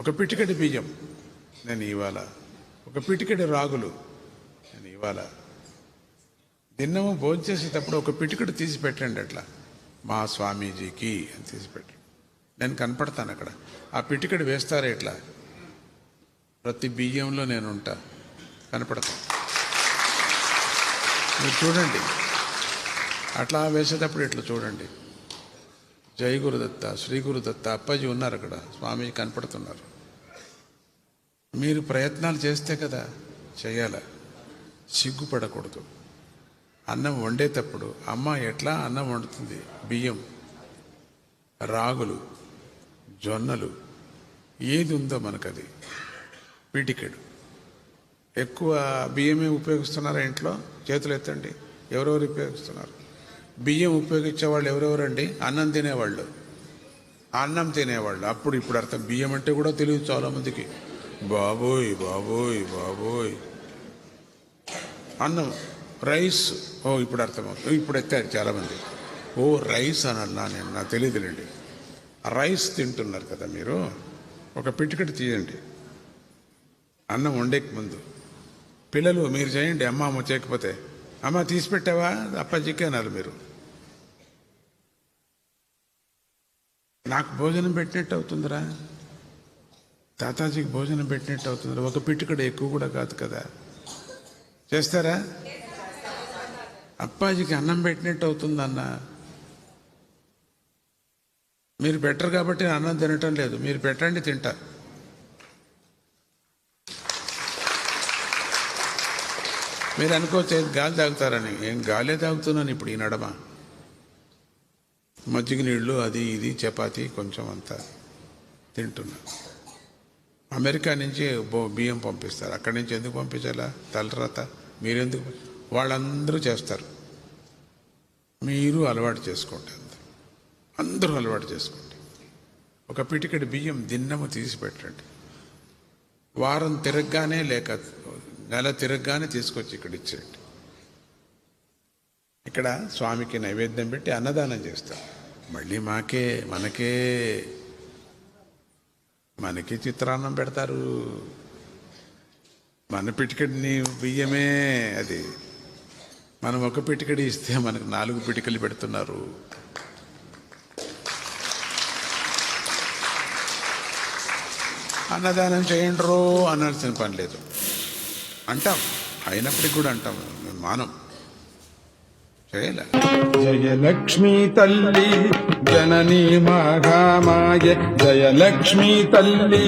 ఒక పిటికెడి బియ్యం నేను ఇవాళ, ఒక పిటికెడి రాగులు నేను ఇవాళ, దిన్నము భోంచేసేటప్పుడు ఒక పిటికెడు తీసి పెట్టండి. అట్లా మా స్వామీజీకి అని తీసి పెట్టండి. నేను కనపడతాను అక్కడ. ఆ పిటికెడు వేస్తారే ఇట్లా, ప్రతి బియ్యంలో నేను ఉంటా, కనపడతాను. మీరు చూడండి, అట్లా వేసేటప్పుడు ఇట్లా చూడండి. జై గురుదత్త, శ్రీ గురుదత్త, అప్పాజీ ఉన్నారు అక్కడ, స్వామీజీ కనపడుతున్నారు. మీరు ప్రయత్నాలు చేస్తే కదా చేయాల, సిగ్గుపడకూడదు. అన్నం వండేటప్పుడు అమ్మ ఎట్లా అన్నం వండుతుంది, బియ్యం, రాగులు, జొన్నలు, ఏది ఉందో మనకది పిటికెడు. ఎక్కువ బియ్యమే ఉపయోగిస్తున్నారా ఇంట్లో? చేతులు ఎత్తండి. ఎవరెవరు ఉపయోగిస్తున్నారు? బియ్యం ఉపయోగించేవాళ్ళు ఎవరెవరండి? అన్నం తినేవాళ్ళు, అన్నం తినేవాళ్ళు. అప్పుడు ఇప్పుడు అర్థం, బియ్యం అంటే కూడా తెలియదు చాలామందికి. బాబోయ్ బాబోయ్ బాబోయ్, అన్నం, రైస్, ఓ ఇప్పుడు అర్థమవుతుంది. ఇప్పుడు ఎత్తారు చాలామంది. ఓ రైస్ అని అన్నా నేను, నాకు తెలియదులేండి. రైస్ తింటున్నారు కదా మీరు. ఒక పిటికెడు తీయండి అన్నం వండేకి ముందు. పిల్లలు మీరు చేయండి, అమ్మ చేయకపోతే, అమ్మ తీసి పెట్టావా అప్పాజీకి అన్నారు మీరు. నాకు భోజనం పెట్టినట్టు అవుతుందిరా, తాతాజీకి భోజనం పెట్టినట్టు అవుతుందిరా. ఒక పిటికెడు ఎక్కువ కూడా కాదు కదా. చేస్తారా? అప్పాజీకి అన్నం పెట్టినట్టు అవుతుందన్న. మీరు పెట్టరు కాబట్టి అన్నం తినటం లేదు. మీరు పెట్టండి, తింటా. మీరు అనుకోవచ్చు గాలి తాగుతారని. ఏం గాలే తాగుతున్నాను ఇప్పుడు ఈ నడమ. మజ్జిగ నీళ్ళు, అది ఇది, చపాతీ కొంచెం అంతా తింటున్నా. అమెరికా నుంచి బియ్యం పంపిస్తారు. అక్కడి నుంచి ఎందుకు పంపించాలా? తలరాత. మీరెందుకు? వాళ్ళందరూ చేస్తారు. మీరు అలవాటు చేసుకోండి, అందరూ అలవాటు చేసుకోండి. ఒక పిటికెడు బియ్యం దిన్నము తీసి పెట్టండి. వారం తిరగగానే, లేక నెల తిరగగానే తీసుకొచ్చి ఇక్కడ ఇచ్చేయండి. ఇక్కడ స్వామికి నైవేద్యం పెట్టి అన్నదానం చేస్తాం. మళ్ళీ మనకి చిత్రాన్నం పెడతారు. మన పిటికెడిని బియ్యమే అది. మనం ఒక పిటికెడి ఇస్తే మనకు 4 పిటికలు పెడుతున్నారు. అన్నదానం చేయండ్రో అనాల్సిన పని లేదు. అంటాం, అయినప్పటికి కూడా అంటాం, మేము మానం చేయాల. జయలక్ష్మీ తల్లి జననీ మహామాయ, జయలక్ష్మీ తల్లి.